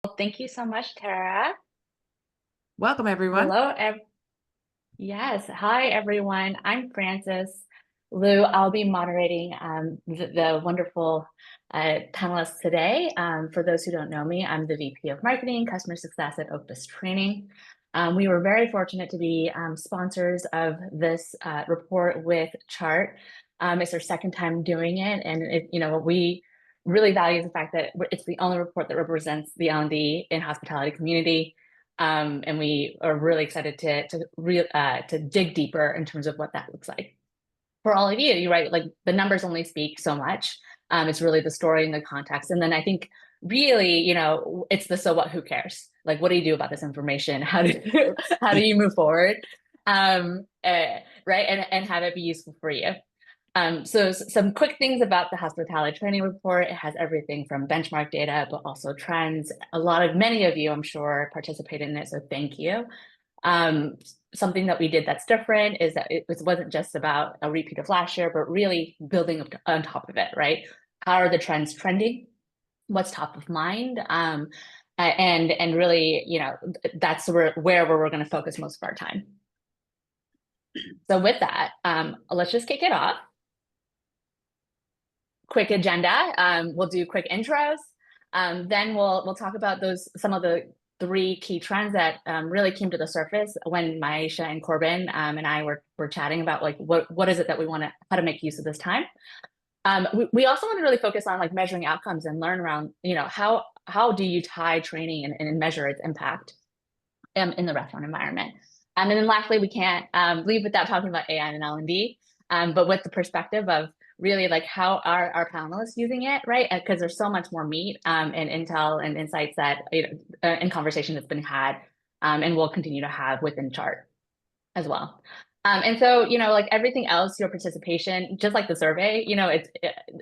Well, thank you so much, Tara. Welcome, everyone. Hello, yes. Hi, everyone. I'm Frances Lou. I'll be moderating the wonderful panelists today. For those who don't know me, I'm the VP of Marketing, Customer Success at Opus Training. We were very fortunate to be sponsors of this report with Chart. It's our second time doing it, and we really value the fact that it's the only report that represents the L&D in hospitality community. And we are really excited to dig deeper in terms of what that looks like for all of you. You're right, like the numbers only speak so much. It's really the story and the context, and then I think really, it's the so what, who cares? Like, what do you do about this information? How do you move forward? Right, and have it be useful for you. So some quick things about the hospitality training report. It has everything from benchmark data, but also trends. Many of you, I'm sure, participate in it, so thank you. Um, Something that we did that's different is that it wasn't just about a repeat of last year, but really building on top of it, right? How are the trends trending? What's top of mind? And really, that's where we're going to focus most of our time. So with that, let's just kick it off. Quick agenda. We'll do quick intros. Then we'll talk about some of the three key trends that really came to the surface when Myisha and Corban and I were chatting about like what is it that we want to how to make use of this time. We also want to really focus on like measuring outcomes and learn around how do you tie training and measure its impact in the restaurant environment. And then lastly, we can't leave without talking about AI and L&D, but with the perspective of really like how are our panelists using it, right? Because there's so much more meat and intel and insights that, in conversation that's been had and will continue to have within Chart as well. And so, like everything else, your participation, just like the survey,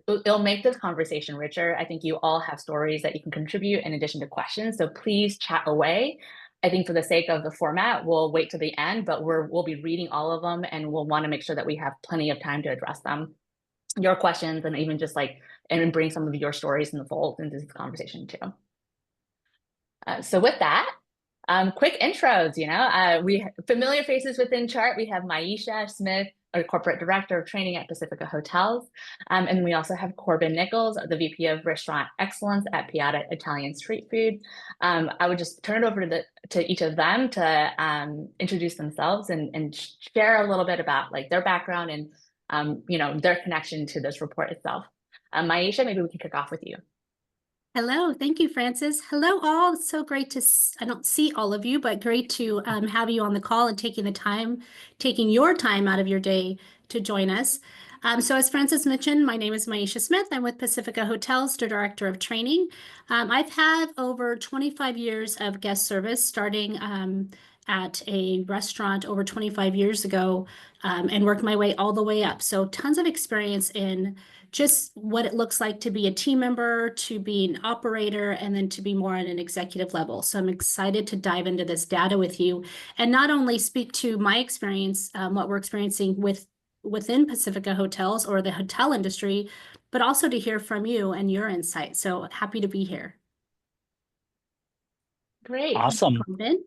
it'll make this conversation richer. I think you all have stories that you can contribute in addition to questions. So please chat away. I think for the sake of the format, we'll wait to the end, but we'll be reading all of them and we'll want to make sure that we have plenty of time to address them, your questions, and even just like, and bring some of your stories in the fold into this conversation too. So with that, quick intros, we familiar faces within Chart. We have Myisha Smith, our corporate director of training at Pacifica Hotels. And we also have Corban Nichols, the VP of Restaurant Excellence at Piada Italian Street Food. I would just turn it over to each of them to introduce themselves and share a little bit about like their background and their connection to this report itself. Myisha, maybe we can kick off with you. Hello, thank you, Frances. Hello, all. It's so great I don't see all of you, but great to have you on the call and taking your time out of your day to join us. So as Frances mentioned, my name is Myisha Smith. I'm with Pacifica Hotels, the Director of Training. I've had over 25 years of guest service, starting at a restaurant over 25 years ago and worked my way all the way up. So tons of experience in just what it looks like to be a team member, to be an operator, and then to be more at an executive level. So I'm excited to dive into this data with you and not only speak to my experience, what we're experiencing within Pacifica Hotels or the hotel industry, but also to hear from you and your insight. So happy to be here. Great. Awesome. Corbin?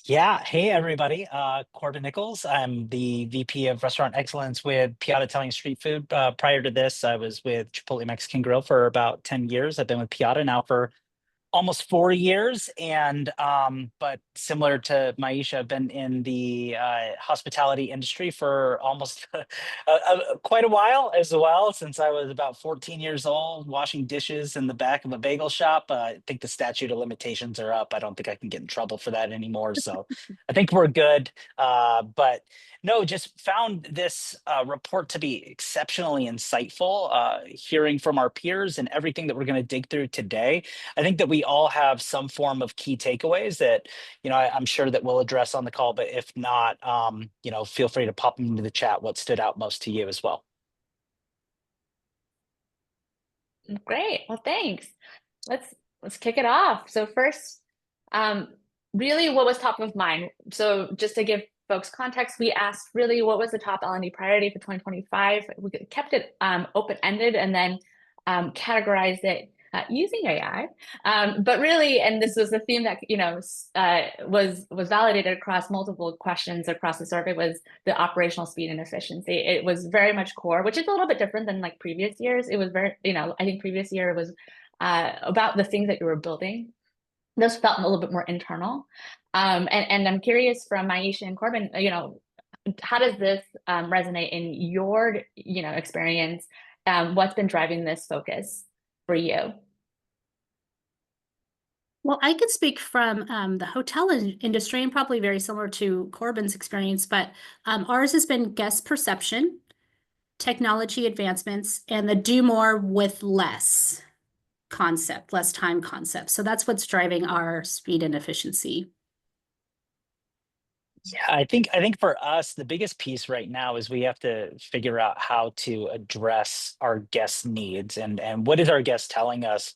Yeah. Hey, everybody. Corbin Nichols. I'm the VP of Restaurant Excellence with Piada Italian Street Food. Prior to this, I was with Chipotle Mexican Grill for about 10 years. I've been with Piada now for almost 4 years. And but similar to Myisha, I've been in the hospitality industry for almost quite a while as well, since I was about 14 years old, washing dishes in the back of a bagel shop. I think the statute of limitations are up. I don't think I can get in trouble for that anymore. So I think we're good. But no, just found this report to be exceptionally insightful, hearing from our peers and everything that we're going to dig through today. I think that we all have some form of key takeaways that, I'm sure that we'll address on the call, but if not, feel free to pop them into the chat what stood out most to you as well. Great. Well, thanks. Let's kick it off. So first, really what was top of mind? So just to give folks context, we asked really what was the top L&D priority for 2025. We kept it open-ended and then categorized it using AI. But really, and this was a theme that was validated across multiple questions across the survey, was the operational speed and efficiency. It was very much core, which is a little bit different than like previous years. It was very, I think previous year was about the things that you were building. Those felt a little bit more internal. And I'm curious from Myisha and Corban, how does this resonate in your experience? What's been driving this focus for you? Well, I could speak from the hotel industry, and probably very similar to Corban's experience, but ours has been guest perception, technology advancements, and the do more with less concept, less time concept. So that's what's driving our speed and efficiency. Yeah, I think for us, the biggest piece right now is we have to figure out how to address our guests' needs and what is our guests telling us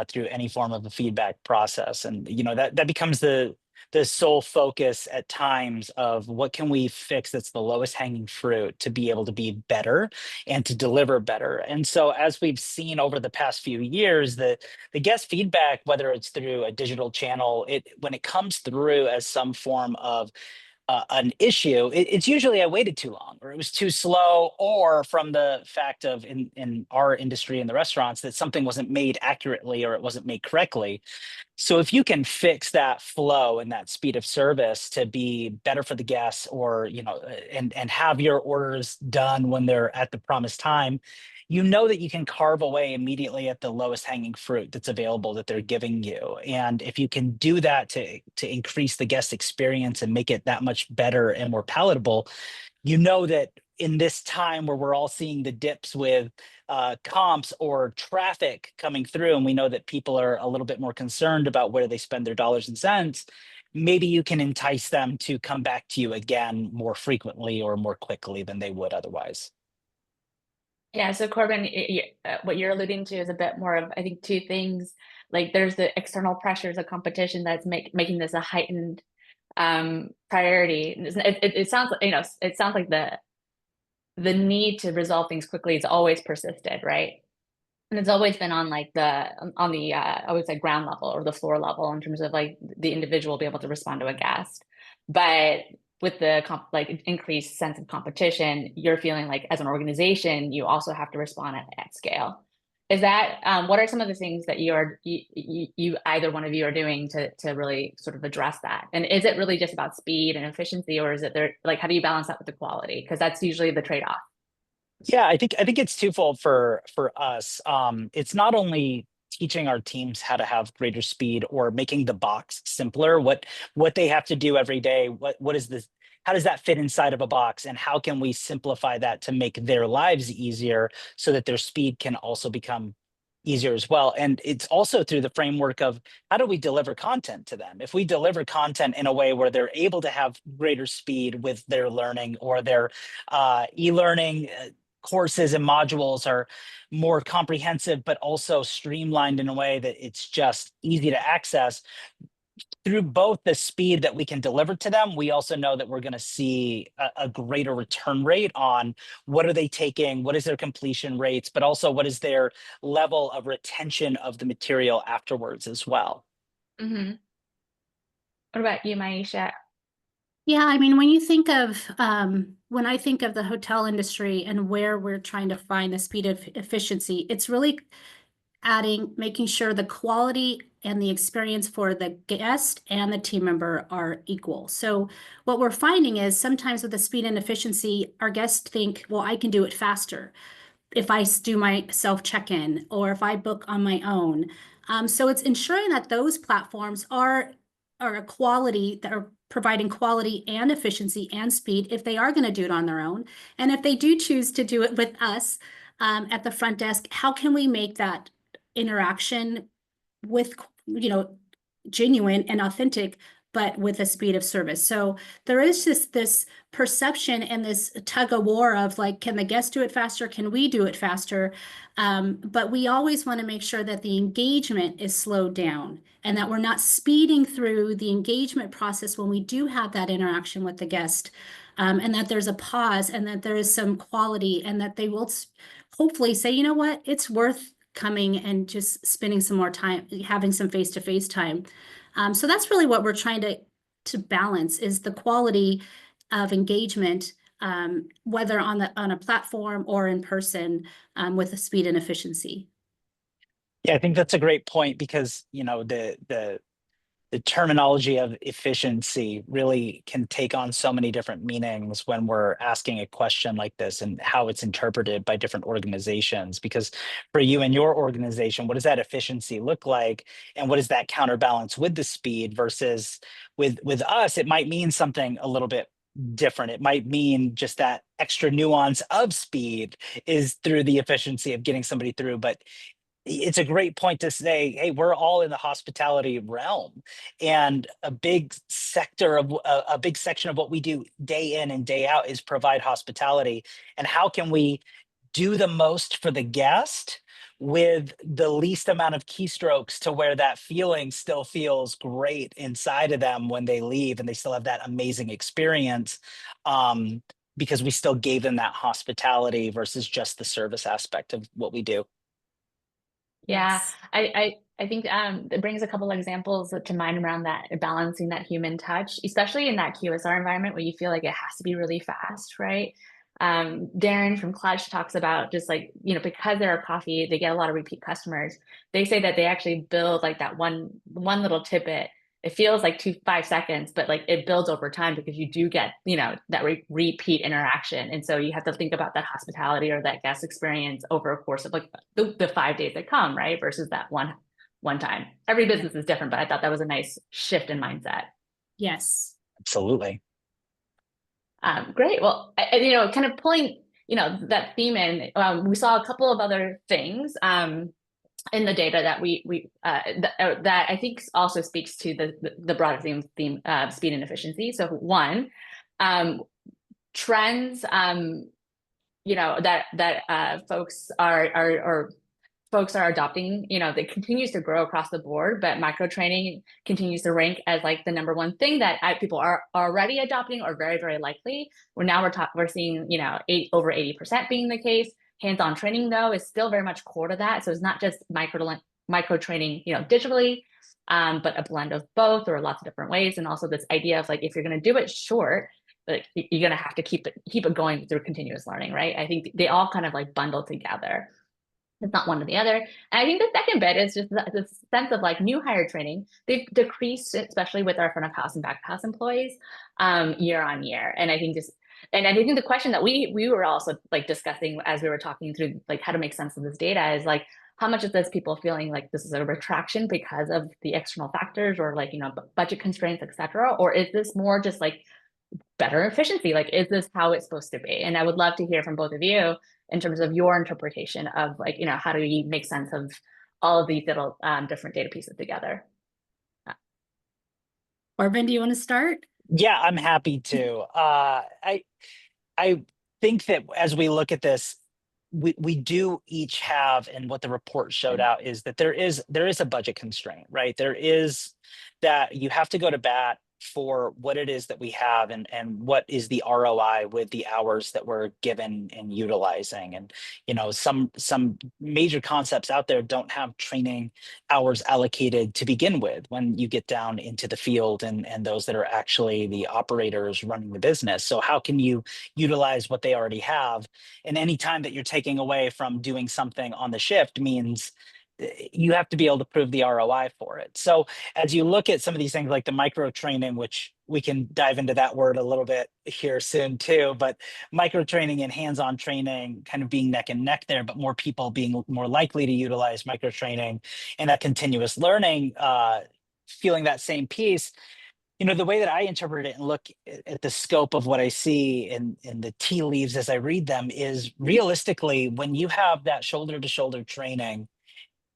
through any form of a feedback process. And that becomes the sole focus at times of what can we fix that's the lowest hanging fruit to be able to be better and to deliver better. And so as we've seen over the past few years, the guest feedback, whether it's through a digital channel, when it comes through as some form of an issue, it's usually I waited too long, or it was too slow, or from the fact of in our industry in the restaurants that something wasn't made accurately or it wasn't made correctly. So if you can fix that flow and that speed of service to be better for the guests, or and have your orders done when they're at the promised time, that you can carve away immediately at the lowest hanging fruit that's available that they're giving you. And if you can do that to increase the guest experience and make it that much better and more palatable, that in this time where we're all seeing the dips with comps or traffic coming through, and we know that people are a little bit more concerned about where they spend their dollars and cents, maybe you can entice them to come back to you again more frequently or more quickly than they would otherwise. Yeah, so Corban, what you're alluding to is a bit more of, I think, two things. Like there's the external pressures of competition that's making this a heightened priority. It sounds like, it sounds like the need to resolve things quickly has always persisted, right? And it's always been on like on the I would say ground level or the floor level in terms of like the individual be able to respond to a guest. But with the increased sense of competition, you're feeling like as an organization, you also have to respond at scale. Is that what are some of the things that you either one of you are doing to really sort of address that? And is it really just about speed and efficiency, or is it how do you balance that with the quality? Because that's usually the trade-off. Yeah, I think it's twofold for us. It's not only teaching our teams how to have greater speed or making the box simpler, what they have to do every day, what is this, how does that fit inside of a box, and how can we simplify that to make their lives easier so that their speed can also become easier as well. And it's also through the framework of how do we deliver content to them? If we deliver content in a way where they're able to have greater speed with their learning, or their e-learning courses and modules are more comprehensive, but also streamlined in a way that it's just easy to access, through both the speed that we can deliver to them, we also know that we're going to see a greater return rate on what are they taking, what is their completion rates, but also what is their level of retention of the material afterwards as well. Mm-hmm. What about you, Myisha? Yeah, I mean, when you think of, when I think of the hotel industry and where we're trying to find the speed of efficiency, it's really making sure the quality and the experience for the guest and the team member are equal. So what we're finding is sometimes with the speed and efficiency, our guests think, well, I can do it faster if I do my self check-in or if I book on my own. So it's ensuring that those platforms are a quality, that are providing quality and efficiency and speed if they are going to do it on their own. And if they do choose to do it with us at the front desk, how can we make that interaction with, genuine and authentic, but with the speed of service? So there is just this perception and this tug of war of like, can the guest do it faster? Can we do it faster? But we always want to make sure that the engagement is slowed down and that we're not speeding through the engagement process when we do have that interaction with the guest, and that there's a pause and that there is some quality and that they will hopefully say, you know what, it's worth coming and just spending some more time, having some face-to-face time. So that's really what we're trying to balance, is the quality of engagement, whether on a platform or in person, with the speed and efficiency. Yeah, I think that's a great point, because the terminology of efficiency really can take on so many different meanings when we're asking a question like this, and how it's interpreted by different organizations. Because for you and your organization, what does that efficiency look like? And what does that counterbalance with the speed versus with us? It might mean something a little bit different. It might mean just that extra nuance of speed is through the efficiency of getting somebody through. But it's a great point to say, hey, we're all in the hospitality realm, and a big sector of a big section of what we do day in and day out is provide hospitality. And how can we do the most for the guest with the least amount of keystrokes, to where that feeling still feels great inside of them when they leave, and they still have that amazing experience, because we still gave them that hospitality versus just the service aspect of what we do. Yeah, Yes. I think it brings a couple examples to mind around that, balancing that human touch, especially in that QSR environment where you feel like it has to be really fast, right? Darren from Clutch talks about just like, because they're a coffee, they get a lot of repeat customers. They say that they actually build like that one little tidbit. It feels like 5 seconds, but like it builds over time, because you do get, that repeat interaction. And so you have to think about that hospitality or that guest experience over a course of like the 5 days that come, right? Versus that one time. Every business is different, but I thought that was a nice shift in mindset. Yes. Absolutely. Great. Well, kind of pulling, that theme in, we saw a couple of other things in the data that that I think also speaks to the broader theme of speed and efficiency. So one, trends, that folks are adopting, that continues to grow across the board, but micro training continues to rank as like the number one thing that people are already adopting, or very, very likely. We're seeing, over 80% being the case. Hands-on training, though, is still very much core to that. So it's not just micro training, digitally, but a blend of both, or lots of different ways. And also this idea of like, if you're going to do it short, like you're going to have to keep it going through continuous learning, right? I think they all kind of like bundle together. It's not one or the other. And I think the second bit is just the sense of like new hire training. They've decreased, especially with our front of house and back of house employees, year on year. And I think the question that we were also like discussing as we were talking through like how to make sense of this data is like, how much of this people feeling like this is a retraction because of the external factors, or like, budget constraints, et cetera? Or is this more just like better efficiency? Like, is this how it's supposed to be? And I would love to hear from both of you in terms of your interpretation of like, how do we make sense of all of these little different data pieces together? Corban, do you want to start? Yeah, I'm happy to. I think that as we look at this, we do each have, and what the report showed out is that there is a budget constraint, right? There is that you have to go to bat for what it is that we have, and what is the ROI with the hours that we're given and utilizing. And some major concepts out there don't have training hours allocated to begin with when you get down into the field, and those that are actually the operators running the business. So how can you utilize what they already have? And any time that you're taking away from doing something on the shift means you have to be able to prove the ROI for it. So as you look at some of these things like the micro training, which we can dive into that word a little bit here soon too, but micro training and hands-on training kind of being neck and neck there, but more people being more likely to utilize micro training, and that continuous learning, feeling that same piece. The way that I interpret it and look at the scope of what I see in the tea leaves as I read them is, realistically, when you have that shoulder to shoulder training,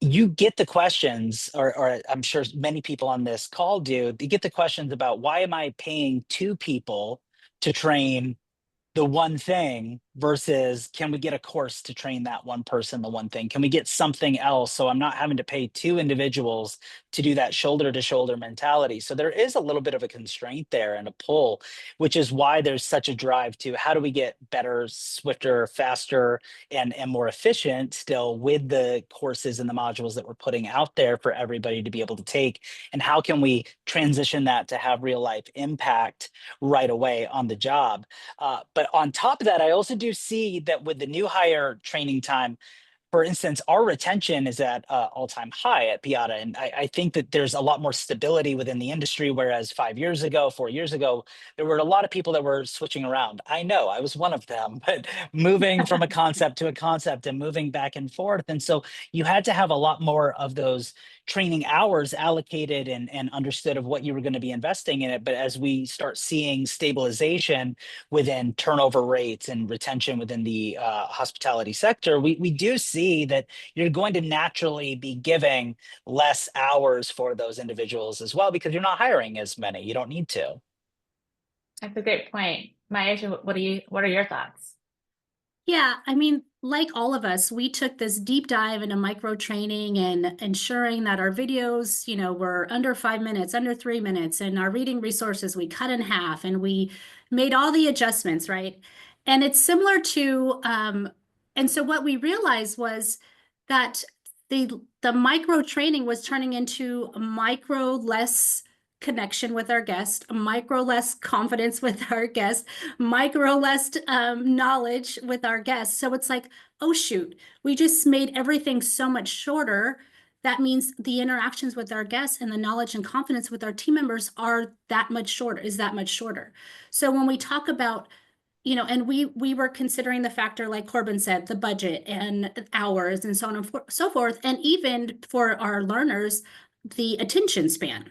you get the questions, or I'm sure many people on this call do, you get the questions about, why am I paying two people to train the one thing versus can we get a course to train that one person the one thing? Can we get something else so I'm not having to pay two individuals to do that shoulder to shoulder mentality? So there is a little bit of a constraint there and a pull, which is why there's such a drive to how do we get better, swifter, faster, and more efficient still with the courses and the modules that we're putting out there for everybody to be able to take, and how can we transition that to have real life impact right away on the job. But on top of that, I also do see that with the new hire training time, for instance, our retention is at all-time high at Piada. And I think that there's a lot more stability within the industry, whereas 5 years ago, 4 years ago, there were a lot of people that were switching around. I know I was one of them, but moving from a concept to a concept and moving back and forth. And so you had to have a lot more of those training hours allocated and understood of what you were going to be investing in it. But as we start seeing stabilization within turnover rates and retention within the hospitality sector, we do see that you're going to naturally be giving less hours for those individuals as well, because you're not hiring as many. You don't need to. That's a great point. Myisha, what are your thoughts? Yeah, I mean, like all of us, we took this deep dive into micro training and ensuring that our videos, were under 5 minutes, under 3 minutes, and our reading resources we cut in half, and we made all the adjustments, right? And it's similar to, and so what we realized was that the micro training was turning into a micro less connection with our guest, micro less confidence with our guest, micro less knowledge with our guests. So it's like, oh shoot, we just made everything so much shorter. That means the interactions with our guests and the knowledge and confidence with our team members is that much shorter. So when we talk about, and we were considering the factor, like Corban said, the budget and hours and so on and so forth, and even for our learners, the attention span.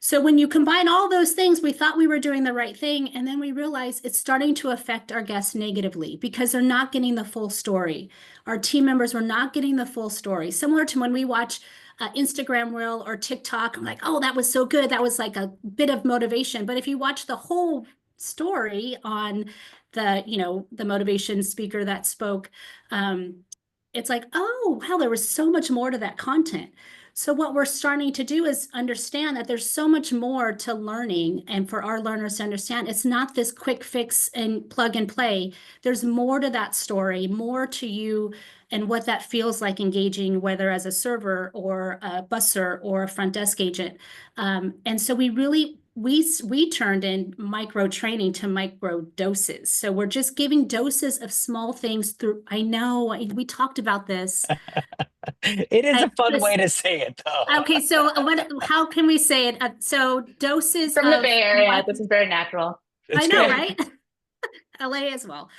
So when you combine all those things, we thought we were doing the right thing, and then we realized it's starting to affect our guests negatively because they're not getting the full story. Our team members were not getting the full story. Similar to when we watch Instagram reel or TikTok, I'm like, oh, that was so good. That was like a bit of motivation. But if you watch the whole story on the motivation speaker that spoke, it's like, oh, wow, there was so much more to that content. So what we're starting to do is understand that there's so much more to learning, and for our learners to understand, it's not this quick fix and plug and play. There's more to that story, more to you and what that feels like engaging, whether as a server or a busser or a front desk agent. And so we turned in micro training to micro doses. So we're just giving doses of small things through. I know we talked about this. It is a fun way to say it, though. Okay, so how can we say it? So doses From the Bay Area, this is very natural. I know, right? LA as well.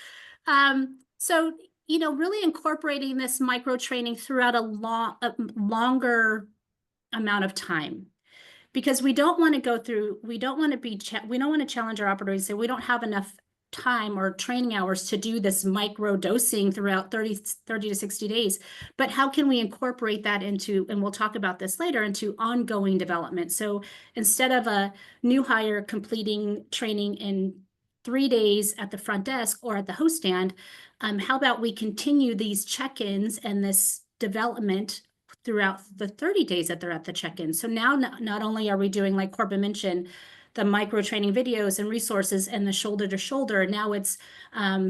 So, really incorporating this micro training throughout a longer amount of time, because we don't want to challenge our operators and say we don't have enough time or training hours to do this micro dosing throughout 30 to 60 days. But how can we incorporate that into, and we'll talk about this later, into ongoing development? So instead of a new hire completing training in 3 days at the front desk or at the host stand, how about we continue these check-ins and this development throughout the 30 days that they're at the check-in? So now not only are we doing, like Corban mentioned, the micro training videos and resources and the shoulder to shoulder, now it's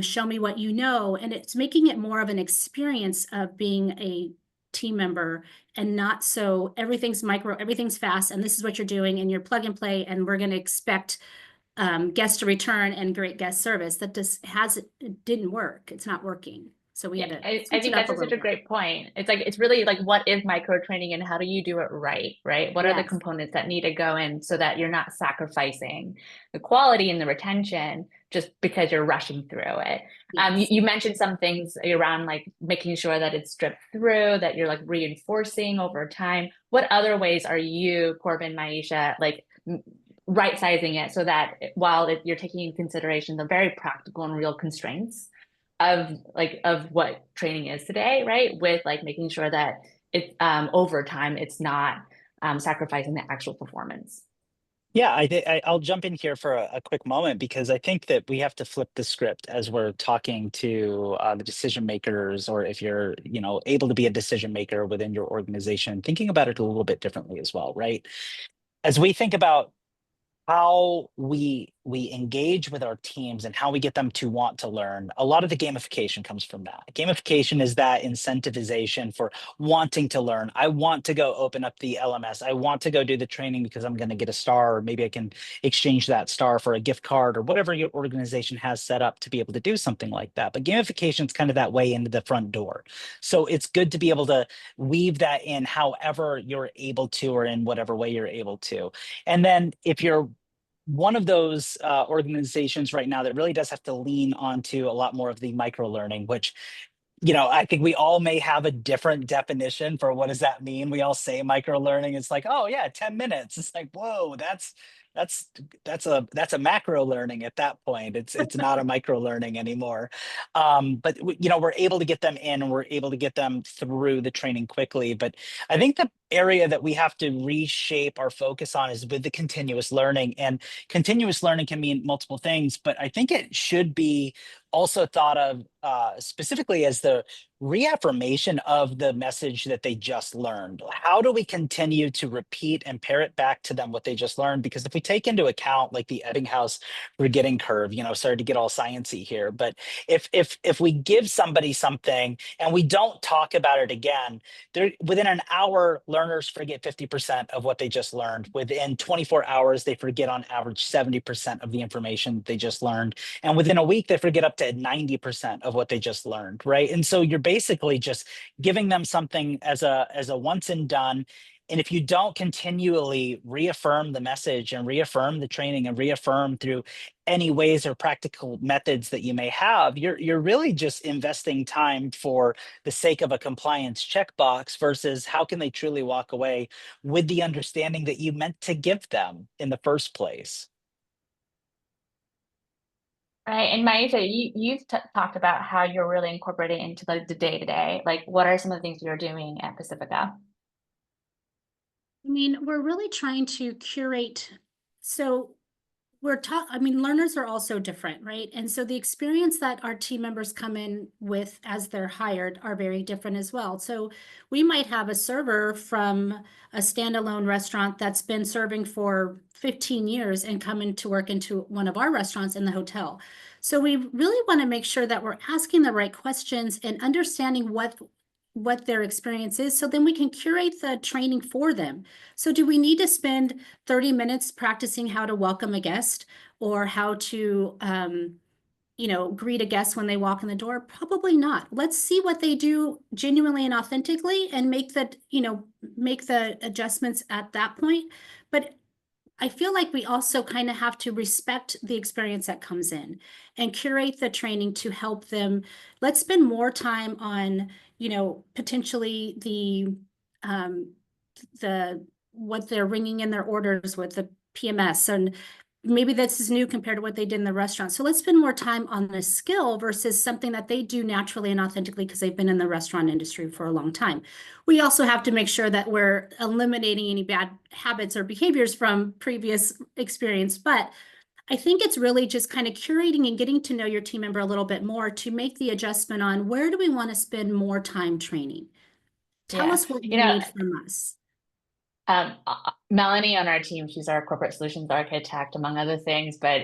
show me what you know, and it's making it more of an experience of being a team member, and not so everything's micro, everything's fast, and this is what you're doing, and you're plug and play, and we're going to expect guests to return and great guest service. That just it didn't work. It's not working. So we had to. I think that's such a great point. It's really like, what is micro training and how do you do it right? What are the components that need to go in so that you're not sacrificing the quality and the retention just because you're rushing through it? Yes. You mentioned some things around like making sure that it's stripped through, that you're like reinforcing over time. What other ways are you, Corban, Myisha, like right sizing it so that while you're taking into consideration the very practical and real constraints of what training is today, right? With like making sure that it's over time, it's not sacrificing the actual performance. Yeah, I'll jump in here for a quick moment because I think that we have to flip the script as we're talking to the decision makers, or if you're, able to be a decision maker within your organization, thinking about it a little bit differently as well, right? As we think about how we engage with our teams and how we get them to want to learn, a lot of the gamification comes from that. Gamification is that incentivization for wanting to learn. I want to go open up the LMS. I want to go do the training because I'm going to get a star, or maybe I can exchange that star for a gift card, or whatever your organization has set up to be able to do something like that. But gamification is kind of that way into the front door. So it's good to be able to weave that in however you're able to, or in whatever way you're able to. And then if you're one of those organizations right now that really does have to lean onto a lot more of the micro learning, which, I think we all may have a different definition for what does that mean. We all say micro learning. It's like, oh yeah, 10 minutes. It's like, whoa, that's that's a macro learning at that point. It's not a micro learning anymore. But we're able to get them in, and we're able to get them through the training quickly. But I think the area that we have to reshape our focus on is with the continuous learning. And continuous learning can mean multiple things, but I think it should be also thought of specifically as the reaffirmation of the message that they just learned. How do we continue to repeat and parrot back to them what they just learned? Because if we take into account like the Ebbinghaus forgetting curve, sorry to get all sciencey here, but if we give somebody something and we don't talk about it again, within an hour, learners forget 50% of what they just learned. Within 24 hours, they forget on average 70% of the information they just learned. And within a week, they forget up to 90% of what they just learned, right? And so you're basically just giving them something as a once and done. And if you don't continually reaffirm the message and reaffirm the training and reaffirm through any ways or practical methods that you may have, you're really just investing time for the sake of a compliance checkbox versus how can they truly walk away with the understanding that you meant to give them in the first place. Right. And Myisha, you've talked about how you're really incorporating into the day-to-day. Like, what are some of the things you're doing at Pacifica? I mean, we're really trying to curate. So learners are also different, right? And so the experience that our team members come in with as they're hired are very different as well. So we might have a server from a standalone restaurant that's been serving for 15 years and come in to work into one of our restaurants in the hotel. So we really want to make sure that we're asking the right questions and understanding what their experience is, so then we can curate the training for them. So do we need to spend 30 minutes practicing how to welcome a guest, or how to greet a guest when they walk in the door? Probably not. Let's see what they do genuinely and authentically and make the adjustments at that point. But I feel like we also kind of have to respect the experience that comes in and curate the training to help them. Let's spend more time on, potentially what they're ringing in their orders with the PMS, and maybe this is new compared to what they did in the restaurant. So let's spend more time on the skill versus something that they do naturally and authentically because they've been in the restaurant industry for a long time. We also have to make sure that we're eliminating any bad habits or behaviors from previous experience. But I think it's really just kind of curating and getting to know your team member a little bit more to make the adjustment on where do we want to spend more time training. Tell us what you need from us. Melanie on our team, she's our corporate solutions architect, among other things, but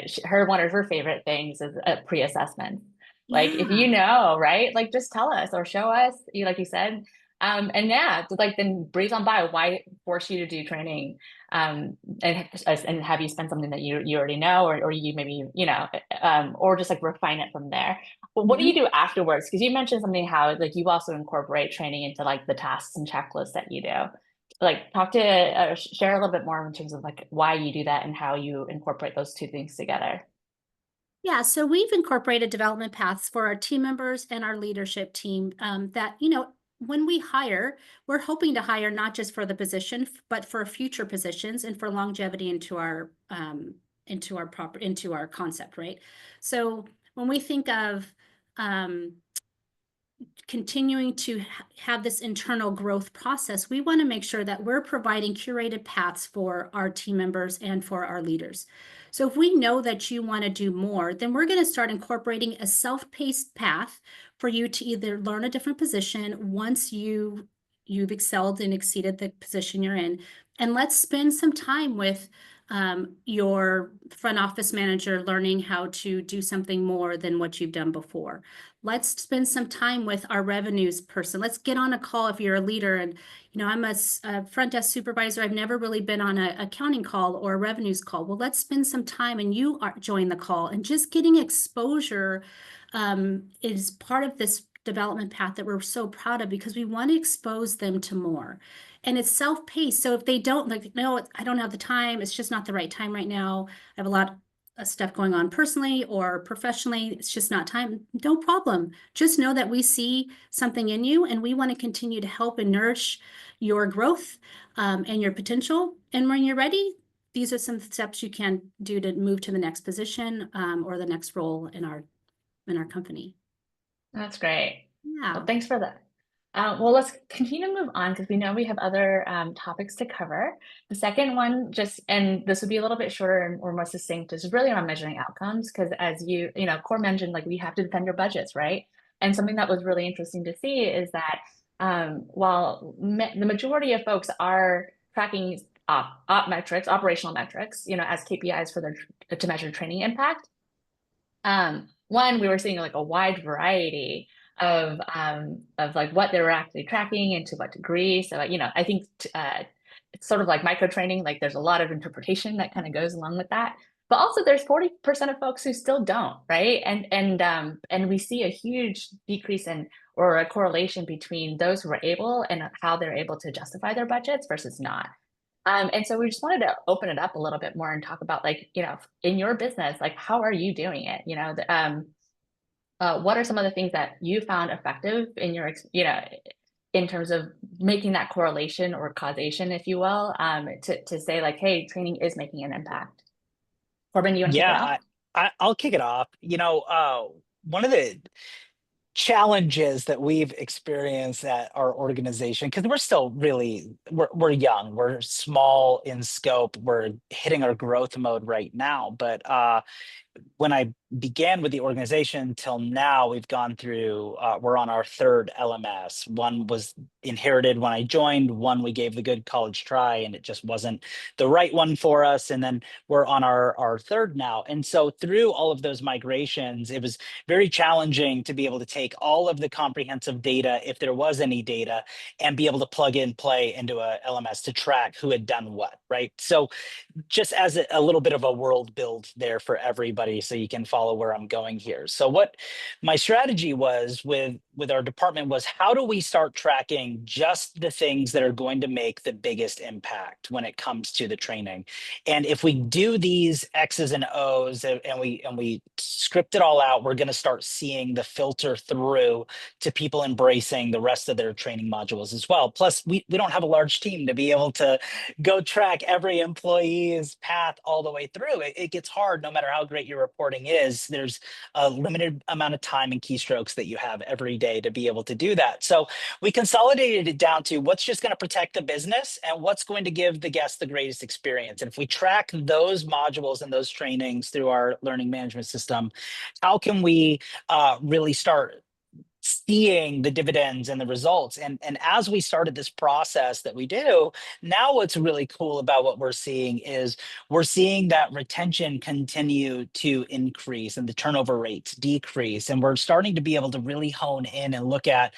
one of her favorite things is a pre-assessment. Like, if you know, right, like just tell us or show us, like you said, and yeah, like then breeze on by. Why force you to do training, and have you spend something that you already know, or you maybe or just like refine it from there. But what do you do afterwards? Because you mentioned something how like you also incorporate training into like the tasks and checklists that you do. Like share a little bit more in terms of like why you do that and how you incorporate those two things together. Yeah, so we've incorporated development paths for our team members and our leadership team that, when we hire, we're hoping to hire not just for the position, but for future positions and for longevity into our concept, right? So when we think of continuing to have this internal growth process, we want to make sure that we're providing curated paths for our team members and for our leaders. So if we know that you want to do more, then we're going to start incorporating a self-paced path for you to either learn a different position once you've excelled and exceeded the position you're in. And let's spend some time with your front office manager learning how to do something more than what you've done before. Let's spend some time with our revenues person. Let's get on a call if you're a leader. And, I'm a front desk supervisor. I've never really been on an accounting call or a revenues call. Well, let's spend some time and you join the call. And just getting exposure is part of this development path that we're so proud of, because we want to expose them to more. And it's self-paced. So if they don't, like, no, I don't have the time, it's just not the right time right now, I have a lot of stuff going on personally or professionally, it's just not time, no problem. Just know that we see something in you and we want to continue to help and nourish your growth and your potential. And when you're ready, these are some steps you can do to move to the next position or the next role in our company. That's great. Yeah. Well, thanks for that. Well, let's continue to move on because we know we have other topics to cover. The second one, and this would be a little bit shorter or more succinct, is really around measuring outcomes. Because as Cor mentioned, like, we have to defend your budgets, right? And something that was really interesting to see is that while the majority of folks are tracking operational metrics, as KPIs to measure training impact. One, we were seeing like a wide variety of like what they were actually tracking and to what degree. So, I think it's sort of like micro training, like there's a lot of interpretation that kind of goes along with that. But also there's 40% of folks who still don't, right? And we see a huge decrease or a correlation between those who are able and how they're able to justify their budgets versus not. And so we just wanted to open it up a little bit more and talk about, like, in your business, like, how are you doing it? What are some of the things that you found effective in your, in terms of making that correlation or causation, if you will, to say like, hey, training is making an impact. Corban, you want to kick it off? I'll kick it off. One of the challenges that we've experienced at our organization, because we're still we're young, we're small in scope, we're hitting our growth mode right now, but when I began with the organization till now, we've gone through, we're on our third LMS. One was inherited when I joined, one we gave the good college try and it just wasn't the right one for us. And then we're on our third now. And so through all of those migrations, it was very challenging to be able to take all of the comprehensive data, if there was any data, and be able to plug in play into a LMS to track who had done what, right? So just as a little bit of a world build there for everybody so you can follow where I'm going here. So what my strategy was with our department was, how do we start tracking just the things that are going to make the biggest impact when it comes to the training? And if we do these X's and O's and we script it all out, we're going to start seeing the filter through to people embracing the rest of their training modules as well. Plus, we don't have a large team to be able to go track every employee's path all the way through. It gets hard no matter how great your reporting is. There's a limited amount of time and keystrokes that you have every day to be able to do that. So we consolidated it down to what's just going to protect the business and what's going to give the guests the greatest experience. And if we track those modules and those trainings through our learning management system, how can we really start seeing the dividends and the results? And as we started this process that we do, now what's really cool about what we're seeing is we're seeing that retention continue to increase and the turnover rates decrease. And we're starting to be able to really hone in and look at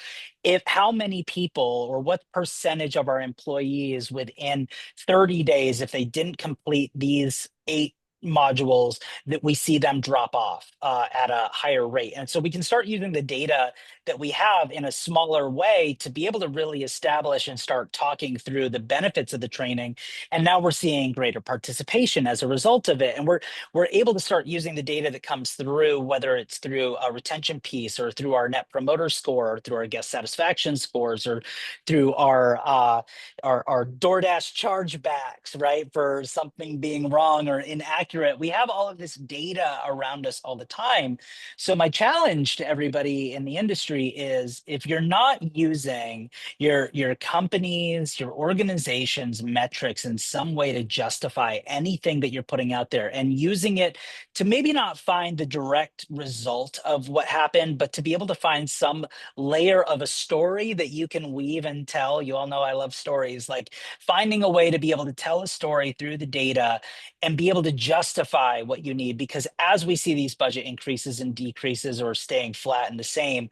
how many people or what percentage of our employees within 30 days, if they didn't complete these 8 modules, that we see them drop off at a higher rate. And so we can start using the data that we have in a smaller way to be able to really establish and start talking through the benefits of the training. And now we're seeing greater participation as a result of it. And we're able to start using the data that comes through, whether it's through a retention piece or through our net promoter score, or through our guest satisfaction scores, or through our DoorDash chargebacks, right, for something being wrong or inaccurate accurate. We have all of this data around us all the time. So my challenge to everybody in the industry is, if you're not using your company's, your organization's metrics in some way to justify anything that you're putting out there, and using it to maybe not find the direct result of what happened, but to be able to find some layer of a story that you can weave and tell. You all know I love stories. Like, finding a way to be able to tell a story through the data and be able to justify what you need. Because as we see these budget increases and decreases, or staying flat and the same,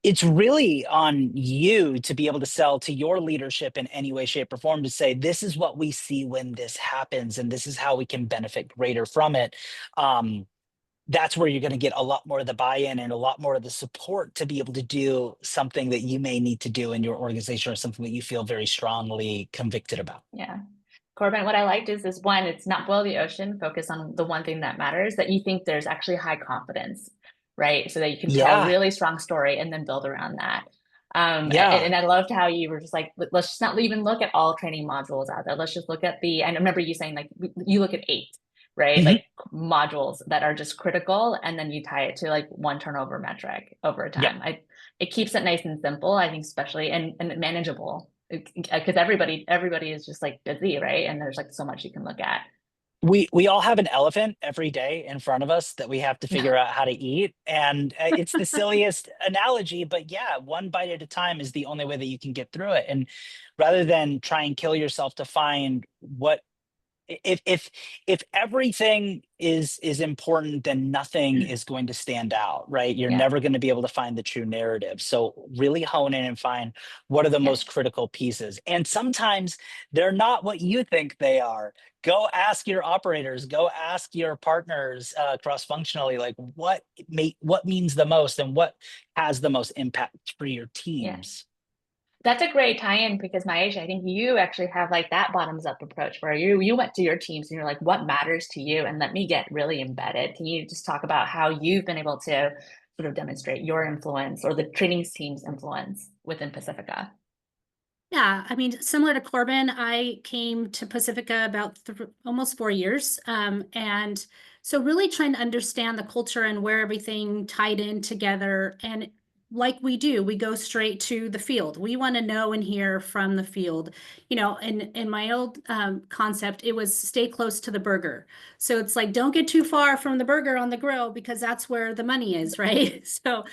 it's really on you to be able to sell to your leadership in any way, shape, or form, to say, this is what we see when this happens, and this is how we can benefit greater from it. That's where you're going to get a lot more of the buy-in and a lot more of the support to be able to do something that you may need to do in your organization, or something that you feel very strongly convicted about. Yeah. Corban, what I liked is this one, it's not boil the ocean, focus on the one thing that matters, that you think there's actually high confidence, right? So that you can tell a Yeah. really strong story and then build around that. Yeah. And I loved how you were just like, let's just not even look at all training modules out there. Let's just look at I remember you saying, like, you look at 8, right? Mhm. Like, modules that are just critical, and then you tie it to like one turnover metric over time. It keeps it nice and simple, I think, especially, and manageable, because everybody is just like busy, right? And there's like so much you can look at. We all have an elephant every day in front of us that we have to figure out how to eat. And it's the silliest analogy, but yeah, one bite at a time is the only way that you can get through it. And rather than try and kill yourself to find what, if everything is important, then nothing is going to stand out, right? You're Yeah. never going to be able to find the true narrative. So really hone in and find what are the Yeah. most critical pieces. And sometimes they're not what you think they are. Go ask your operators, go ask your partners cross-functionally, like, what means the most and what has the most impact for your teams. That's a great tie-in, because Myisha, I think you actually have like that bottoms up approach, where you went to your teams and you're like, what matters to you? And let me get really embedded. Can you just talk about how you've been able to sort of demonstrate your influence, or the training team's influence within Pacifica? Yeah, I mean, similar to Corban, I came to Pacifica about almost 4 years. And so really trying to understand the culture and where everything tied in together. And like we do, we go straight to the field. We want to know and hear from the field. You know, in my old concept, it was stay close to the burger. So it's like, don't get too far from the burger on the grill, because that's where the money is, right? So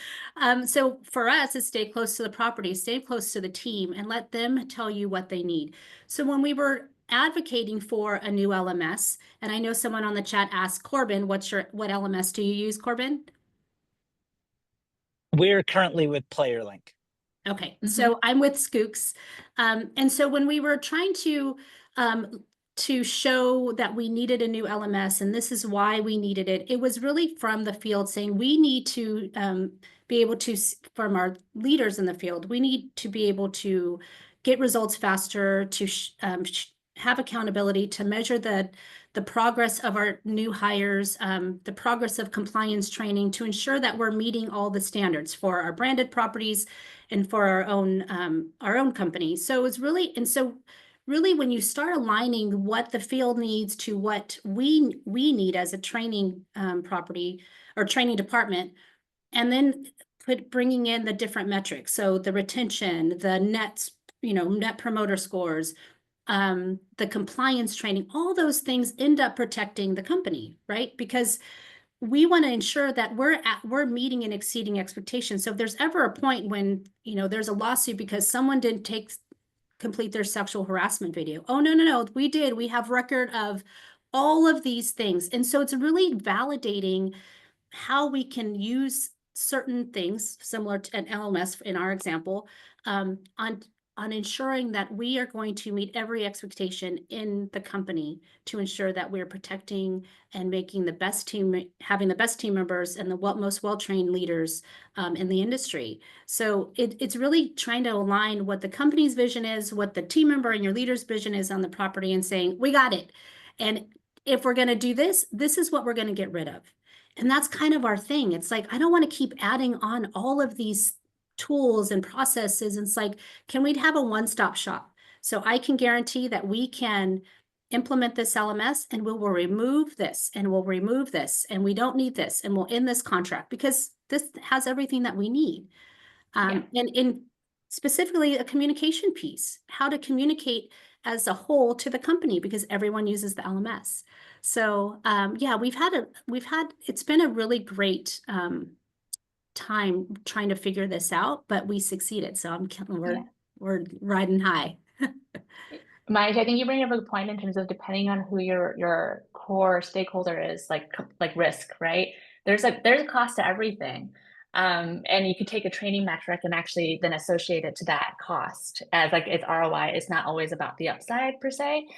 for us, it's stay close to the property, stay close to the team, and let them tell you what they need. So when we were advocating for a new LMS, and I know someone on the chat asked Corban, what LMS do you use, Corban? We're currently with PlayerLink. Okay, so I'm with Skooks. And so when we were trying to show that we needed a new LMS, and this is why we needed it, it was really from the field saying we need to be able to, from our leaders in the field, we need to be able to get results faster, to have accountability, to measure the progress of our new hires, the progress of compliance training, to ensure that we're meeting all the standards for our branded properties and for our own company. So it's really, and so really when you start aligning what the field needs to what we need as a training property or training department, and then bringing in the different metrics. So the retention, the net promoter scores, the compliance training, all those things end up protecting the company, right? Because we want to ensure that we're meeting and exceeding expectations. So if there's ever a point when, there's a lawsuit because someone didn't complete their sexual harassment video. Oh, no, we did. We have record of all of these things. And so it's really validating how we can use certain things similar to an LMS in our example, on ensuring that we are going to meet every expectation in the company to ensure that we're protecting and making the best team, having the best team members and the most well-trained leaders in the industry. So it's really trying to align what the company's vision is, what the team member and your leader's vision is on the property, and saying, we got it. And if we're going to do this, this is what we're going to get rid of. And that's kind of our thing. It's like, I don't want to keep adding on all of these tools and processes. And it's like, can we have a one-stop shop? So I can guarantee that we can implement this LMS and we will remove this and we'll remove this and we don't need this and we'll end this contract because this has everything that we need. And in specifically a communication piece, how to communicate as a whole to the company because everyone uses the LMS. So yeah, it's been a really great time trying to figure this out, but we succeeded. So we're riding high. Myisha, I think you bring up a good point in terms of depending on who your core stakeholder is, like risk, right? There's a cost to everything. And you could take a training metric and actually then associate it to that cost as like its ROI. It's not always about the upside per se.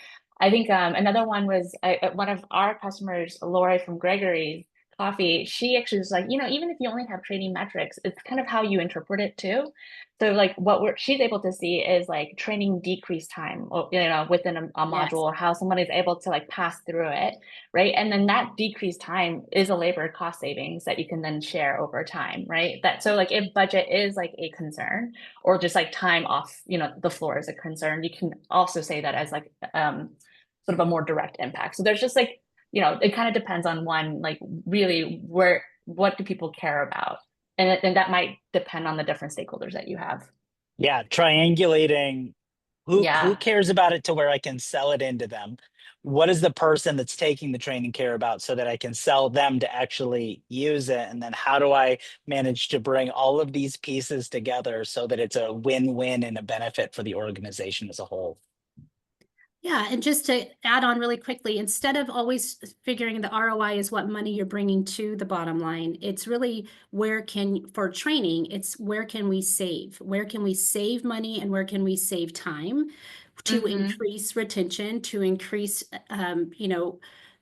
I think another one was one of our customers, Lori from Gregory's Coffee. She actually was like, even if you only have training metrics, it's kind of how you interpret it too. So like she's able to see is like training decrease time, within a module, or how someone is able to like pass through it, right? And then that decreased time is a labor cost savings that you can then share over time, right? So like if budget is like a concern, or just like time off, the floor is a concern, you can also say that as like sort of a more direct impact. So there's just like, it kind of depends on one, like really what do people care about? And that might depend on the different stakeholders that you have. Yeah, triangulating who cares about it to where I can sell it into them. What is the person that's taking the training care about so that I can sell them to actually use it? And then how do I manage to bring all of these pieces together so that it's a win-win and a benefit for the organization as a whole? Yeah, and just to add on really quickly, instead of always figuring the ROI is what money you're bringing to the bottom line, it's really for training, it's where can we save? Where can we save money and where can we save time to increase retention, to increase,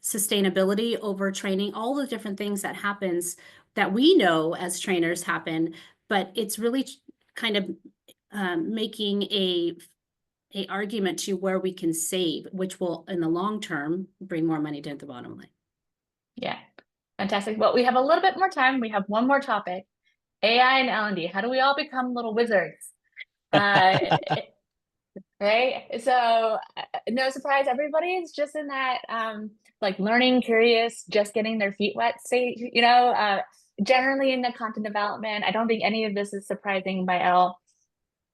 sustainability over training, all the different things that happens that we know as trainers happen, but it's really kind of making a argument to where we can save, which will in the long term bring more money to the bottom line. Yeah, fantastic. Well, we have a little bit more time. We have one more topic, AI and L&D. How do we all become little wizards? Right? So no surprise, everybody is just in that like learning, curious, just getting their feet wet stage, generally in the content development. I don't think any of this is surprising by L.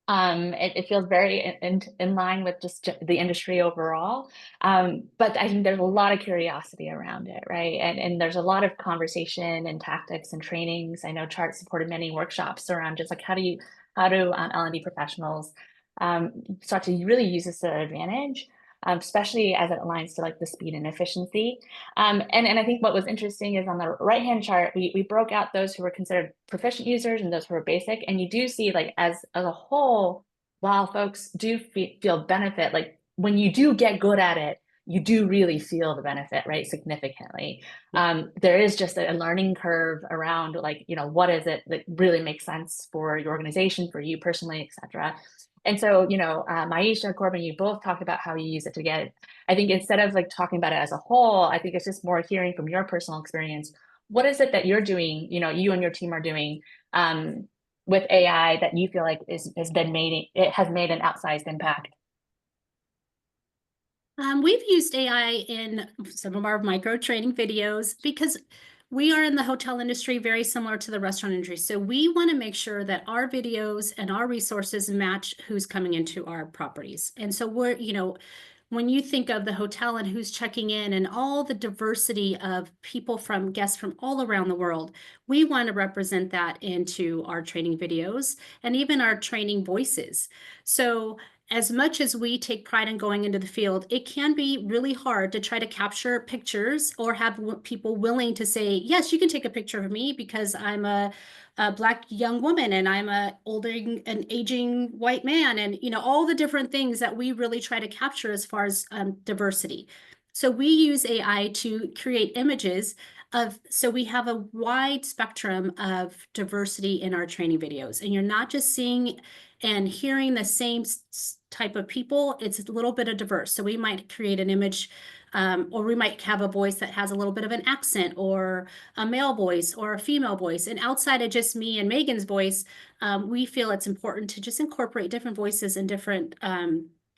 It feels very in line with just the industry overall. But I think there's a lot of curiosity around it, right? And there's a lot of conversation and tactics and trainings. I know Chart supported many workshops around just like how do L&D professionals start to really use this to their advantage, especially as it aligns to like the speed and efficiency. And I think what was interesting is on the right-hand chart, we broke out those who were considered proficient users and those who were basic. And you do see like as a whole, while folks do feel benefit, like when you do get good at it, you do really feel the benefit, right? Significantly. There is just a learning curve around like, what is it that really makes sense for your organization, for you personally, et cetera. And so, Myisha, Corban, you both talked about how you use it to get it. I think instead of like talking about it as a whole, I think it's just more hearing from your personal experience. What is it that you're doing, you and your team are doing with AI that you feel like has made an outsized impact? We've used AI in some of our micro training videos because we are in the hotel industry, very similar to the restaurant industry. So we want to make sure that our videos and our resources match who's coming into our properties. And so when you think of the hotel and who's checking in and all the diversity of guests from all around the world, we want to represent that into our training videos and even our training voices. So as much as we take pride in going into the field, it can be really hard to try to capture pictures or have people willing to say, yes, you can take a picture of me because I'm a Black young woman and I'm an aging white man, and all the different things that we really try to capture as far as diversity. So we use AI to create images so we have a wide spectrum of diversity in our training videos, and you're not just seeing and hearing the same type of people. It's a little bit of diverse. So we might create an image or we might have a voice that has a little bit of an accent, or a male voice or a female voice. And outside of just me and Megan's voice, we feel it's important to just incorporate different voices and different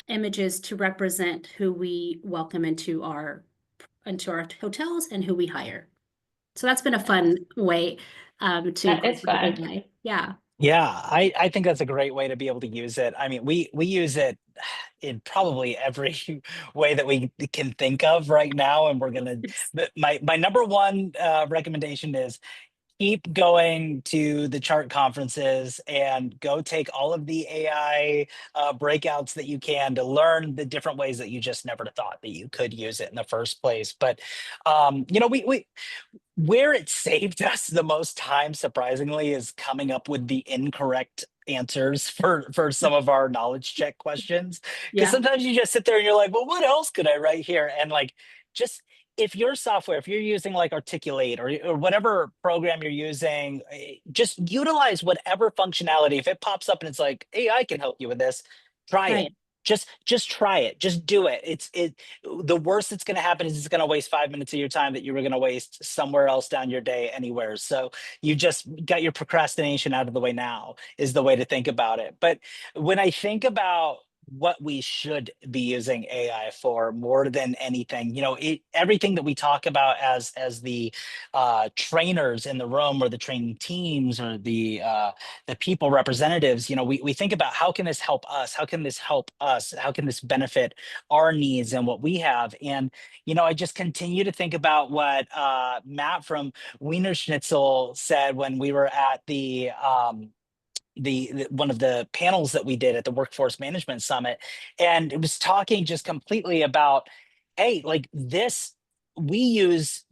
images to represent who we welcome into our hotels and who we hire. So that's been a fun way to That is incorporate fun. AI. Yeah. Yeah, I think that's a great way to be able to use it. I mean, we use it in probably every way that we can think of right now, and we're gonna. But my number one recommendation is keep going to the chart conferences and go take all of the AI breakouts that you can to learn the different ways that you just never thought that you could use it in the first place. But you know, we where it saved us the most time, surprisingly, is coming up with the incorrect answers for some of our knowledge check questions. Because Yeah. sometimes you just sit there and you're like, well, what else could I write here? And like, just if your software, if you're using like Articulate or whatever program you're using, just utilize whatever functionality. If it pops up and it's like, AI can help you with this, try it. Right. Just try it. Just do it. The worst that's going to happen is it's going to waste 5 minutes of your time that you were going to waste somewhere else down your day anywhere. So you just got your procrastination out of the way now is the way to think about it. But when I think about what we should be using AI for more than anything, you know, everything that we talk about as the trainers in the room or the training teams or the people representatives, you know, we think about how can this help us? How can this help us? How can this benefit our needs and what we have? And, you know, I just continue to think about what Matt from Wiener Schnitzel said when we were at the one of the panels that we did at the Workforce Management Summit, and it was talking just completely about, hey, like this, we use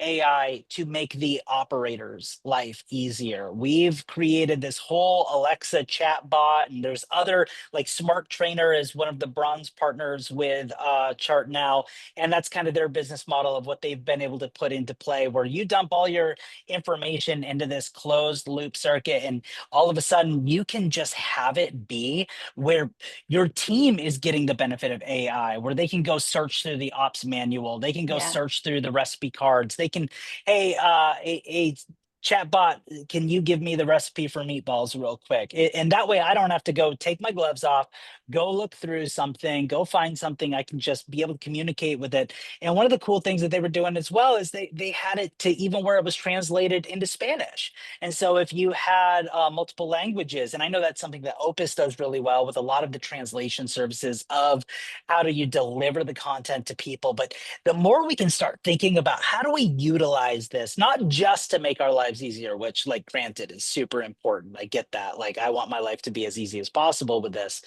AI to make the operator's life easier. We've created this whole Alexa chat bot, and there's other, like Smart Trainer is one of the bronze partners with Chart now, and that's kind of their business model of what they've been able to put into play, where you dump all your information into this closed loop circuit, and all of a sudden you can just have it be where your team is getting the benefit of AI, where they can go search through the ops manual, they can go Yeah. search through the recipe cards, they can, hey, a chatbot, can you give me the recipe for meatballs real quick? And that way I don't have to go take my gloves off, go look through something, go find something. I can just be able to communicate with it. And one of the cool things that they were doing as well is they had it to even where it was translated into Spanish. And so if you had multiple languages, and I know that's something that Opus does really well with a lot of the translation services of how do you deliver the content to people. But the more we can start thinking about how do we utilize this, not just to make our lives easier, which, like, granted, is super important. I get that. Like, I want my life to be as easy as possible with this.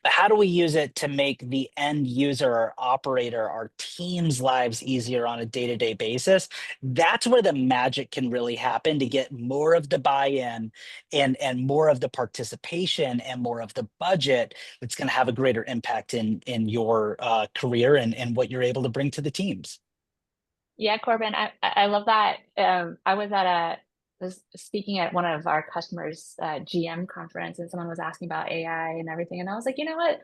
But how do we use it to make the end user or operator, our team's lives easier on a day-to-day basis? That's where the magic can really happen to get more of the buy-in and more of the participation and more of the budget that's going to have a greater impact in your career and what you're able to bring to the teams. Yeah, Corban, I love that. Was speaking at one of our customers' GM conference, and someone was asking about AI and everything, and I was like, you know what,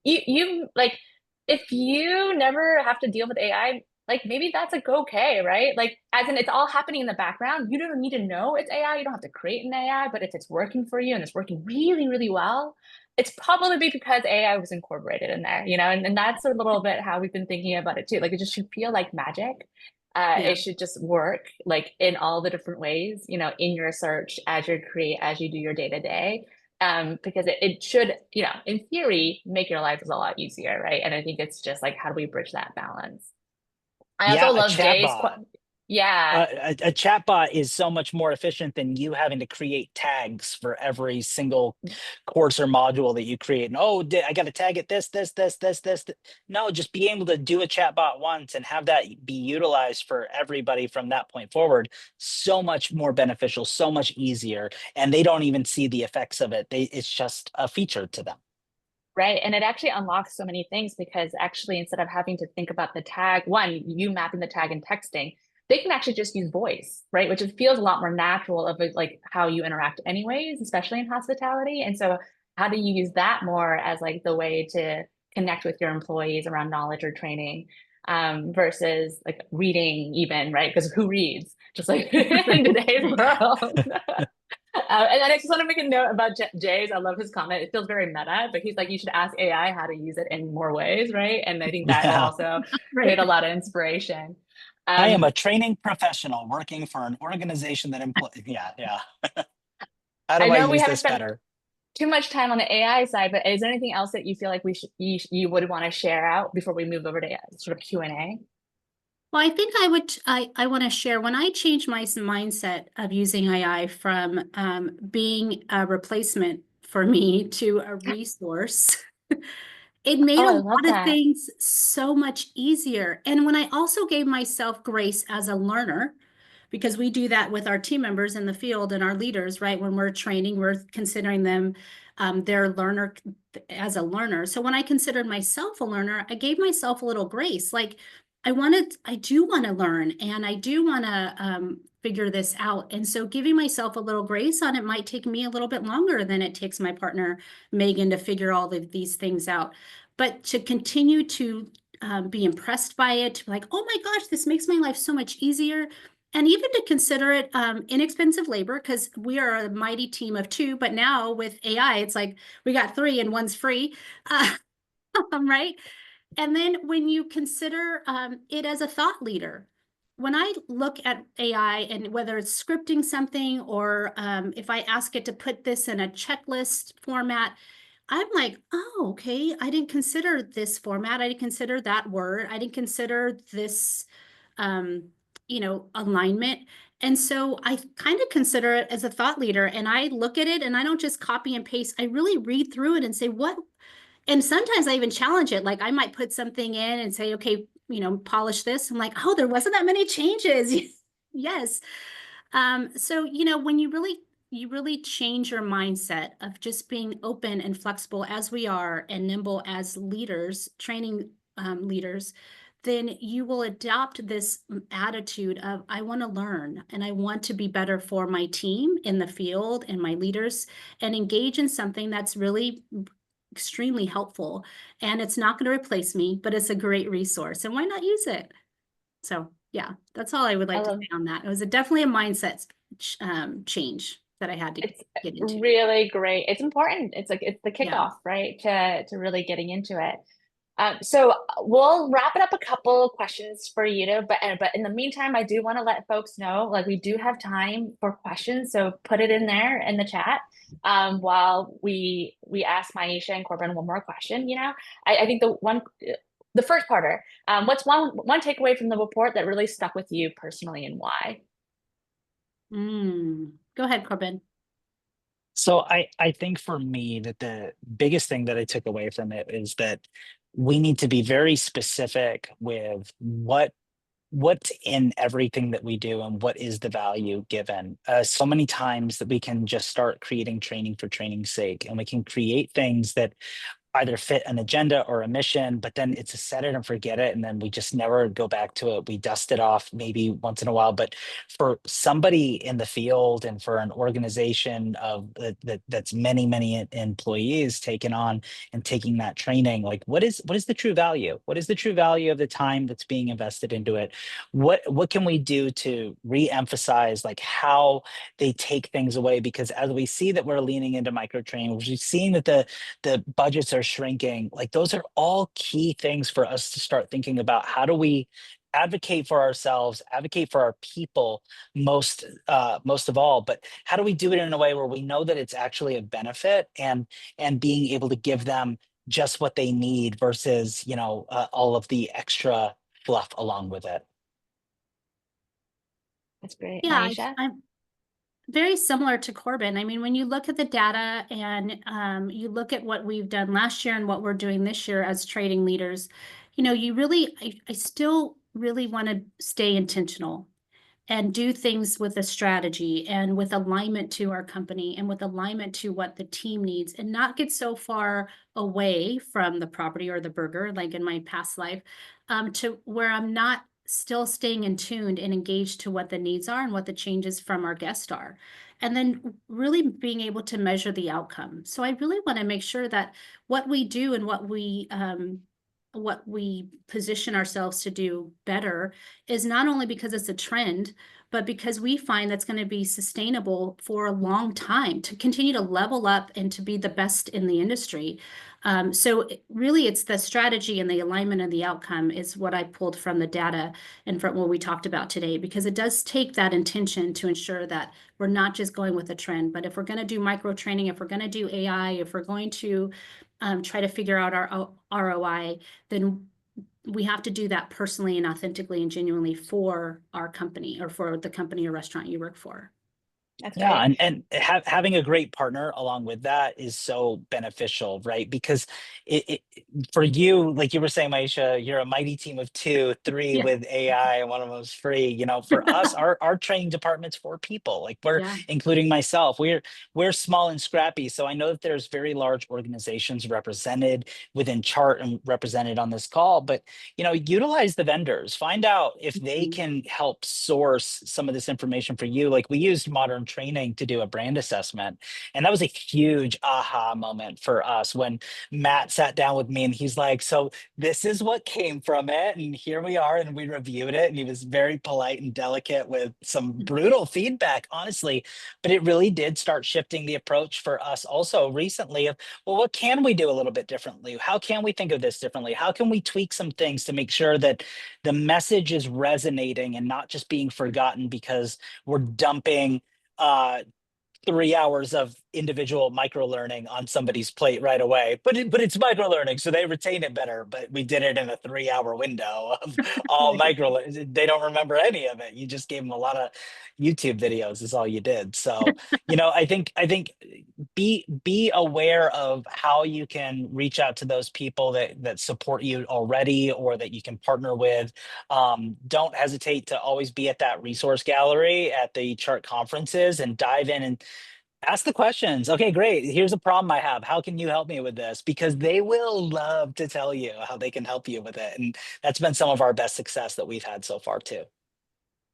you like, if you never have to deal with AI, like maybe that's like okay, right? Like, as in, it's all happening in the background. You don't need to know it's AI. You don't have to create an AI, but if it's working for you and it's working really, really well, it's probably because AI was incorporated in there, you know, and that's a little bit how we've been thinking about it too. Like, it just should feel like magic. Yeah. It should just work like in all the different ways, you know, in your search, as you create, as you do your day to day. Because it should, you know, in theory, make your life a lot easier, right? And I think it's just like, how do we bridge that balance? I also Yeah, a love Jay's, chatbot. yeah, A chatbot is so much more efficient than you having to create tags for every single course or module that you create. And oh, I got to tag it this. No, just be able to do a chatbot once and have that be utilized for everybody from that point forward. So much more beneficial, so much easier, and they don't even see the effects of it. It's just a feature to them. right. And it actually unlocks so many things, because actually, instead of having to think about the tag, one, you mapping the tag and texting, they can actually just use voice, right? Which it feels a lot more natural of like how you interact anyways, especially in hospitality. And so how do you use that more as like the way to connect with your employees around knowledge or training, versus like reading even, right? Because who reads? Just like in today's world. And I just want to make a note about Jay's. I love his comment. It feels very meta, but he's like, you should ask AI how to use it in more ways, right? And I think that will Yeah. also Right. create a lot of inspiration. I am a training professional working for an organization that employs. Yeah. How do I I know we use haven't this spent better? too much time on the AI side, but is there anything else that you feel like you would want to share out before we move over to sort of Q&A? Well, I think I want to share when I changed my mindset of using AI from being a replacement for me to a resource. It made Oh, a I love lot of that. things so much easier. And when I also gave myself grace as a learner, because we do that with our team members in the field and our leaders, right? When we're training, we're considering them their learner as a learner. So when I considered myself a learner, I gave myself a little grace. Like I do want to learn and I do want to figure this out. And so giving myself a little grace on it might take me a little bit longer than it takes my partner, Megan, to figure all of these things out. But to continue to be impressed by it, to be like, oh my gosh, this makes my life so much easier. And even to consider it inexpensive labor, because we are a mighty team of 2, but now with AI, it's like we got 3 and one's free, right? And then when you consider it as a thought leader, when I look at AI and whether it's scripting something or if I ask it to put this in a checklist format, I'm like, oh, okay, I didn't consider this format. I didn't consider that word. I didn't consider this, alignment. And so I kind of consider it as a thought leader and I look at it and I don't just copy and paste. I really read through it and say, what? And sometimes I even challenge it. Like I might put something in and say, okay, polish this. I'm like, oh, there wasn't that many changes. Yes. So, when you really change your mindset of just being open and flexible as we are and nimble as leaders, training leaders, then you will adopt this attitude of, I want to learn and I want to be better for my team in the field and my leaders and engage in something that's really extremely helpful. And it's not going to replace me, but it's a great resource. And why not use it? So yeah, that's all I would like to say on that. It was definitely a mindset change that I had to get into. Really great. It's important. It's like it's the Yeah. kickoff, right? To really getting into it. So we'll wrap it up a couple of questions for you to, but in the meantime, I do want to let folks know, like we do have time for questions, so put it in there in the chat. While we ask Myisha and Corban one more question, I think the first parter, what's one takeaway from the report that really stuck with you personally and why? Go ahead, Corban. So I think for me that the biggest thing that I took away from it is that we need to be very specific with what's in everything that we do and what is the value given. So many times that we can just start creating training for training's sake, and we can create things that either fit an agenda or a mission, but then it's a set it and forget it. And then we just never go back to it. We dust it off maybe once in a while. But for somebody in the field and for an organization of that's many employees taking on and taking that training, like what is the true value? What is the true value of the time that's being invested into it? What can we do to re-emphasize like how they take things away? Because as we see that we're leaning into micro training, we're seeing that the budgets are shrinking. Like those are all key things for us to start thinking about. How do we advocate for ourselves, advocate for our people most of all, but how do we do it in a way where we know that it's actually a benefit and being able to give them just what they need versus all of the extra fluff along with it. That's great. Yeah, Myisha? I'm very similar to Corban. I mean, when you look at the data and you look at what we've done last year and what we're doing this year as training leaders, I still really want to stay intentional and do things with a strategy and with alignment to our company and with alignment to what the team needs and not get so far away from the property or the burger, like in my past life, to where I'm not still staying in tuned and engaged to what the needs are and what the changes from our guests are. And then really being able to measure the outcome. So I really want to make sure that what we do and what we we position ourselves to do better is not only because it's a trend, but because we find that's going to be sustainable for a long time to continue to level up and to be the best in the industry. Really, it's the strategy and the alignment and the outcome is what I pulled from the data and from what we talked about today, because it does take that intention to ensure that we're not just going with a trend, but if we're going to do micro training, if we're going to do AI, if we're going to try to figure out our ROI, then we have to do that personally and authentically and genuinely for our company or for the company or restaurant you work for. That's Yeah, great. and having a great partner along with that is so beneficial, right? Because for you, like you were saying, Myisha, you're a mighty team of two, three Yeah. with AI, and one of them is free. You know, for us, our training department's 4 people. Like we're Yeah. including myself. We're small and scrappy. So I know that there's very large organizations represented within Chart and represented on this call, but utilize the vendors, find out if they can help source some of this information for you. Like we used Modern Training to do a brand assessment, and that was a huge aha moment for us when Matt sat down with me and he's like, so this is what came from it, and here we are, and we reviewed it, and he was very polite and delicate with some brutal feedback, honestly, but it really did start shifting the approach for us also recently of, well, what can we do a little bit differently? How can we think of this differently? How can we tweak some things to make sure that the message is resonating and not just being forgotten because we're dumping 3 hours of individual micro learning on somebody's plate right away, but it's micro learning, so they retain it better. But we did it in a 3 hour window of all micro. They don't remember any of it. You just gave them a lot of YouTube videos. Is all you did. So I think be aware of how you can reach out to those people that support you already or that you can partner with. Don't hesitate to always be at that resource gallery at the Chart conferences and dive in and ask the questions. Okay, great. Here's a problem I have. How can you help me with this? Because they will love to tell you how they can help you with it. And that's been some of our best success that we've had so far too.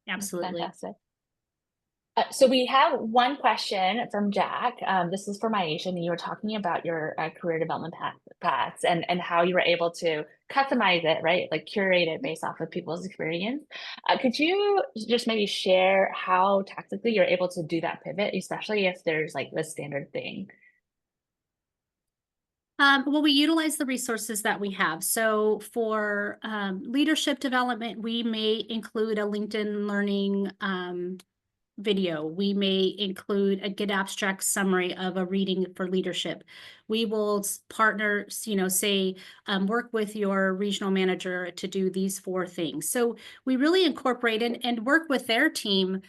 Absolutely. Fantastic. So we have one question from Jack. This is for Myisha, and you were talking about your career development paths and how you were able to customize it, right? Like curate it based off of people's experience. Could you just maybe share how tactically you're able to do that pivot, especially if there's like the standard thing? Well, we utilize the resources that we have. So for leadership development, we may include a LinkedIn Learning video. We may include a good abstract summary of a reading for leadership. We will partner, say, work with your regional manager to do these 4 things. So we really incorporate and work with their team,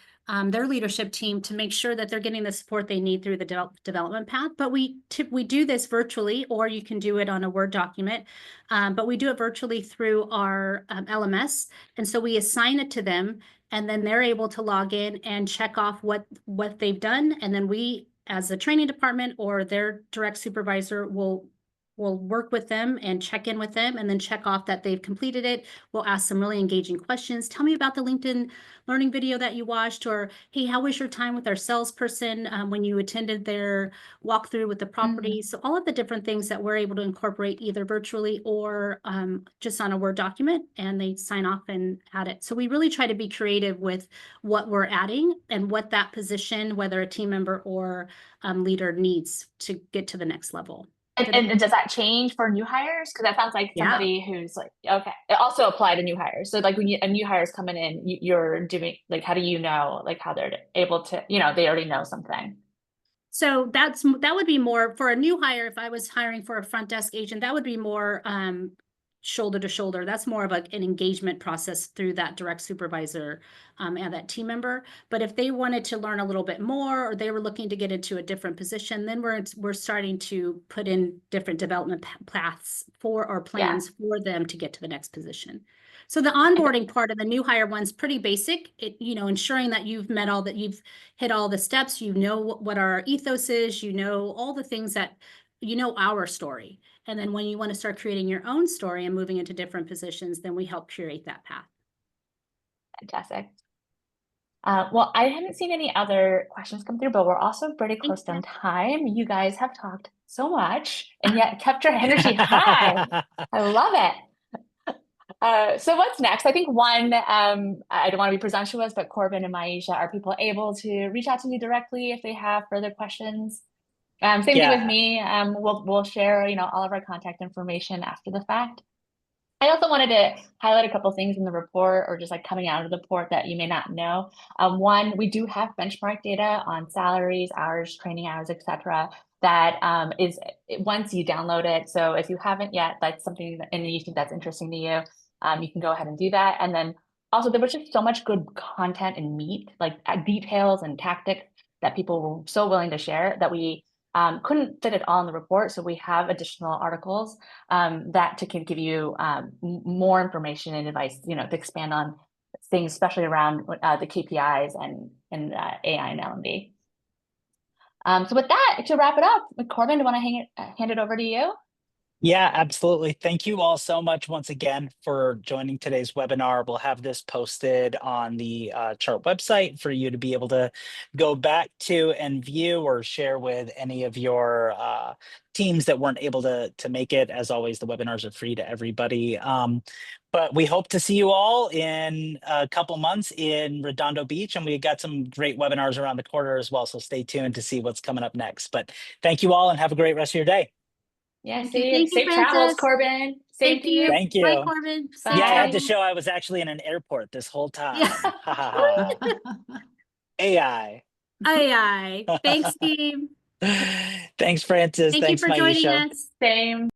their leadership team, to make sure that they're getting the support they need through the development path. But we do this virtually, or you can do it on a Word document. But we do it virtually through our LMS. And so we assign it to them, and then they're able to log in and check off what they've done. And then we, as a training department or their direct supervisor, will work with them and check in with them and then check off that they've completed it. We'll ask some really engaging questions. Tell me about the LinkedIn Learning video that you watched, or hey, how was your time with our salesperson when you attended their walkthrough with the property? So all of the different things that we're able to incorporate either virtually or just on a Word document, and they sign off and add it. So we really try to be creative with what we're adding and what that position, whether a team member or leader, needs to get to the next level. And does that change for new hires? Because that sounds like somebody who's like, okay, it also apply to new hires. So like when a new hire is coming in, you're doing like, how do you know like how they're able to, they already know something. So that would be more for a new hire. If I was hiring for a front desk agent, that would be more shoulder to shoulder. That's more of an engagement process through that direct supervisor and that team member. But if they wanted to learn a little bit more, or they were looking to get into a different position, then we're starting to put in different development paths for our plans for them to get to the next position. So the onboarding part of the new hire one's pretty basic. Ensuring that you've hit all the steps, what our ethos is, all the things that, our story. And then when you want to start creating your own story and moving into different positions, then we help curate that path. Fantastic. Well, I haven't seen any other questions come through, but we're also pretty close on time. You guys have talked so much and yet kept your energy high. I love it. So what's next? I think one, I don't want to be presumptuous, but Corban and Myisha, are people able to reach out to you directly if they have further questions? Same thing with Yeah. me. We'll share, all of our contact information after the fact. I also wanted to highlight a couple things in the report, or just like coming out of the report, that you may not know. One, we do have benchmark data on salaries, hours, training hours, etc. That is once you download it. So if you haven't yet, that's something and you think that's interesting to you, you can go ahead and do that. And then also, there was just so much good content and meat, like details and tactics, that people were so willing to share, that we couldn't fit it all in the report. So we have additional articles that can give you more information and advice, to expand on things, especially around the KPIs and AI and L&D. So with that, to wrap it up, Corban, do you want to hand it over to you? Yeah, absolutely. Thank you all so much once again for joining today's webinar. We'll have this posted on the chart website for you to be able to go back to and view or share with any of your teams that weren't able to make it. As always, the webinars are free to everybody. But we hope to see you all in a couple months in Redondo Beach, and we got some great webinars around the corner as well. So stay tuned to see what's coming up next. But thank you all and have a great rest of your day. Yeah, Thank you, safe travels, Francis. Corban. Same Thank to you. you. Thank you. Bye, Corban. Safe Yeah, I had to travels. show I was actually in an airport this whole time. Yeah. Ha ha ha. AI. Aye, aye. Thanks, team. Thanks, Francis. Thank you Thanks, for joining Myisha. us. Same.